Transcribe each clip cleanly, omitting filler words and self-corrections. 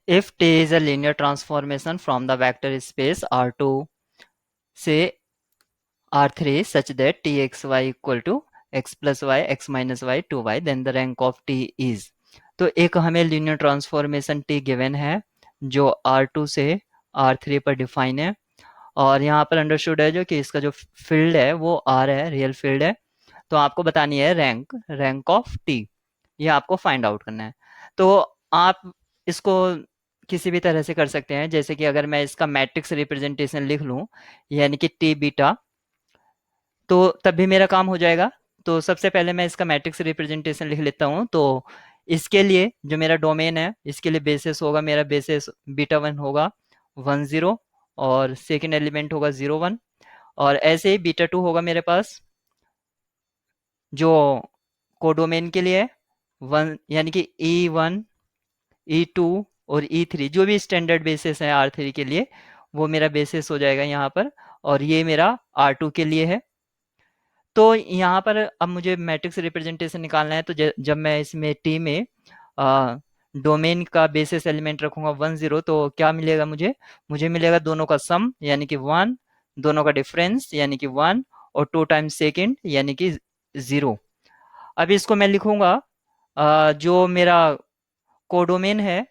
If T is a linear transformation from the vector space R2 say R3 such that Txy equal to x plus y x minus y 2y then the rank of T is। तो एक हमें linear transformation T given है जो R2 से R3 पर define है, और यहाँ पर अंडरस्टूड है जो कि इसका जो फील्ड है वो R है, रियल फील्ड है। तो आपको बतानी है रैंक ऑफ टी, ये आपको फाइंड आउट करना है। तो आप इसको किसी भी तरह से कर सकते हैं, जैसे कि अगर मैं इसका मैट्रिक्स रिप्रेजेंटेशन लिख लूँ यानी कि टी बीटा, तो तब भी मेरा काम हो जाएगा। तो सबसे पहले मैं इसका मैट्रिक्स रिप्रेजेंटेशन लिख लेता हूँ। तो इसके लिए जो मेरा डोमेन है इसके लिए बेसिस होगा, मेरा बेसिस बीटा वन होगा 1 0, और सेकेंड एलिमेंट होगा 0 1, और ऐसे ही बीटा टू होगा मेरे पास जो कोडोमेन के लिए है 1, यानी कि E1 E2 और E3 जो भी स्टैंडर्ड बेसिस है R3 के लिए वो मेरा बेसिस हो जाएगा यहाँ पर, और ये मेरा R2 के लिए है। तो यहाँ पर अब मुझे मैट्रिक्स रिप्रेजेंटेशन निकालना है। तो जब मैं इसमें टी में डोमेन का बेसिस एलिमेंट रखूंगा 1 0, तो क्या मिलेगा मुझे? मुझे मिलेगा दोनों का सम यानी कि 1, दोनों का डिफरेंस यानी कि 1, और 2 टाइम्स सेकेंड यानी कि 0। अब इसको मैं लिखूंगा जो मेरा कोडोमेन है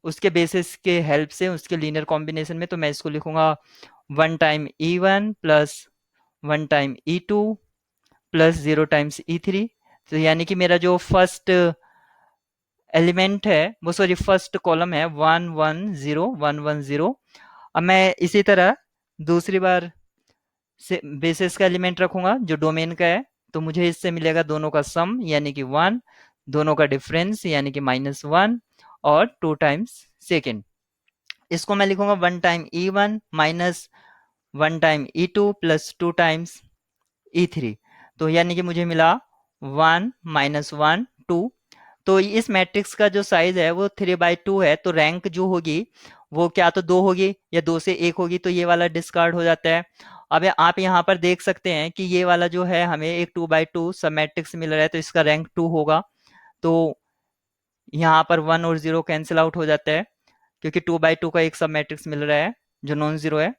उसके बेसिस के हेल्प से उसके लीनियर कॉम्बिनेशन में। तो मैं इसको लिखूंगा 1 time E1 plus 1 time E2 plus 0 times E3। तो यानी कि मेरा जो फर्स्ट एलिमेंट है वो, सॉरी फर्स्ट कॉलम है 1 1 0 1 1 0। अब मैं इसी तरह दूसरी बार से बेसिस का एलिमेंट रखूंगा जो डोमेन का है। तो मुझे इससे मिलेगा दोनों का सम यानी कि 1, दोनों का डिफरेंस यानी कि -1, और 2 टाइम्स सेकेंड। इसको मैं लिखूंगा 1 time E1 minus 1 time E2 plus 2 times E3। तो यानी कि मुझे मिला 1 - 1 2। तो इस मैट्रिक्स का जो साइज है वो 3/2 है। तो रैंक जो होगी वो क्या तो 2 होगी या 2 से 1 होगी, तो ये वाला डिस्कार्ड हो जाता है। अब आप यहाँ पर देख सकते हैं कि ये वाला जो है हमें एक 2/2 सब मैट्रिक्स मिल रहा है, तो इसका रैंक 2 होगा। तो यहाँ पर 1 और 0 कैंसिल आउट हो जाता है क्योंकि 2/2 का एक सब मैट्रिक्स मिल रहा है जो नॉन जीरो है,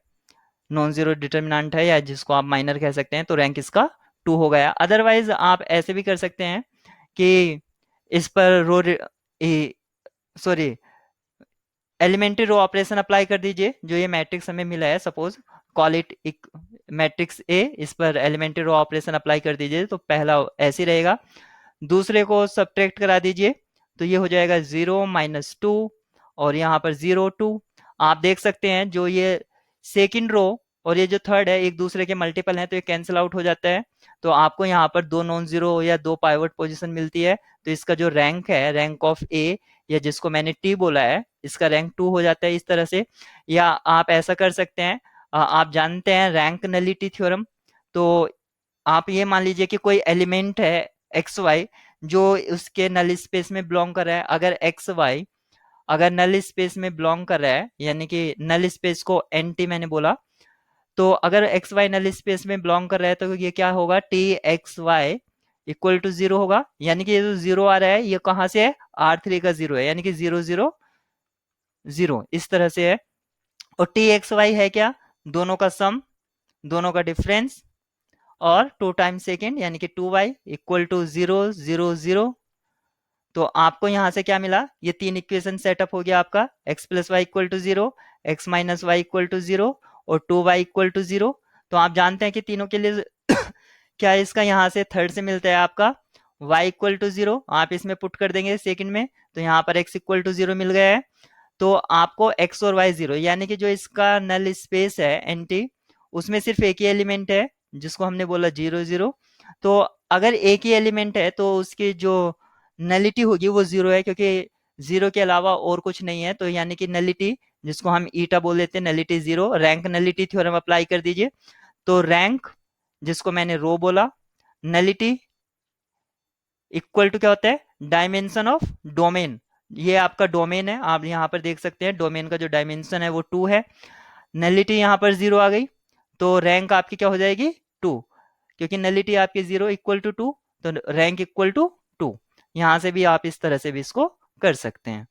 नॉन जीरो डिटर्मिनेंट है, या जिसको आप माइनर कह सकते हैं। तो रैंक इसका 2 हो गया। अदरवाइज आप ऐसे भी कर सकते हैं कि इस पर sorry elementary row operation apply कर दीजिए। जो ये मैट्रिक्स हमें मिला है, suppose call it matrix A, इस पर एलिमेंट्री रो ऑपरेशन अप्लाई कर दीजिए। तो पहला ऐसे ही रहेगा, दूसरे को सब्ट्रैक्ट करा दीजिए तो ये हो जाएगा 0 - 2, और यहाँ पर 0 2। आप देख सकते हैं जो ये सेकंड रो और ये जो थर्ड है एक दूसरे के मल्टीपल हैं, तो ये कैंसिल आउट हो जाता है। तो आपको यहाँ पर 2 नॉन जीरो या 2 पाइवट पोजीशन मिलती है। तो इसका जो रैंक है, रैंक ऑफ ए, या जिसको मैंने टी बोला है, इसका रैंक 2 हो जाता है इस तरह से। या आप ऐसा कर सकते हैं, आप जानते हैं रैंक नलिटी थ्योरम। तो आप ये मान लीजिए कि कोई एलिमेंट है एक्स वाई जो उसके नल स्पेस में बिलोंग कर रहा है। अगर एक्स वाई अगर नल स्पेस में बिलोंग कर रहा है, यानी कि नल स्पेस को एनटी मैंने बोला, तो अगर एक्स वाई नल स्पेस में बिलोंग कर रहा है तो ये क्या होगा, T X Y equal to 0 होगा। यानी कि ये जो 0 आ रहा है ये कहाँ से है, R3 का 0 है, यानी कि 0 0 0 इस तरह से है। और टी एक्स वाई है क्या, दोनों का सम, दोनों का डिफरेंस, और 2 टाइम्स सेकेंड यानी कि 2y इक्वल टू 0 0 0। तो आपको यहां से क्या मिला, ये तीन इक्वेशन सेटअप हो गया आपका, x plus Y equal to 0, X minus Y equal to 0, और 2y इक्वल टू 0। तो आप जानते हैं कि तीनों के लिए क्या इसका यहाँ से थर्ड से मिलता है आपका y इक्वल टू 0। आप इसमें पुट कर देंगे सेकंड में, तो यहाँ पर x इक्वल टू 0 मिल गया है। तो आपको x और y 0, यानी कि जो इसका नल स्पेस है एनटी, उसमें सिर्फ एक ही एलिमेंट है जिसको हमने बोला 0 0। तो अगर एक ही एलिमेंट है तो उसकी जो नलिटी होगी वो 0 है, क्योंकि 0 के अलावा और कुछ नहीं है। तो यानी कि नलिटी, जिसको हम ईटा बोल देते हैं, nullity 0। Rank nullity theorem apply कर दीजिए। तो रैंक, जिसको मैंने रो बोला, नलिटी इक्वल टू क्या होता है, डायमेंशन ऑफ डोमेन। ये आपका डोमेन है, आप यहाँ पर देख सकते हैं डोमेन का जो डायमेंशन है वो 2 है। नलिटी यहाँ पर 0 आ गई, तो रैंक आपकी क्या हो जाएगी, 2, क्योंकि नलिटी आपकी 0 इक्वल टू 2, तो रैंक इक्वल टू 2। यहाँ से भी आप इस तरह से भी इसको कर सकते हैं।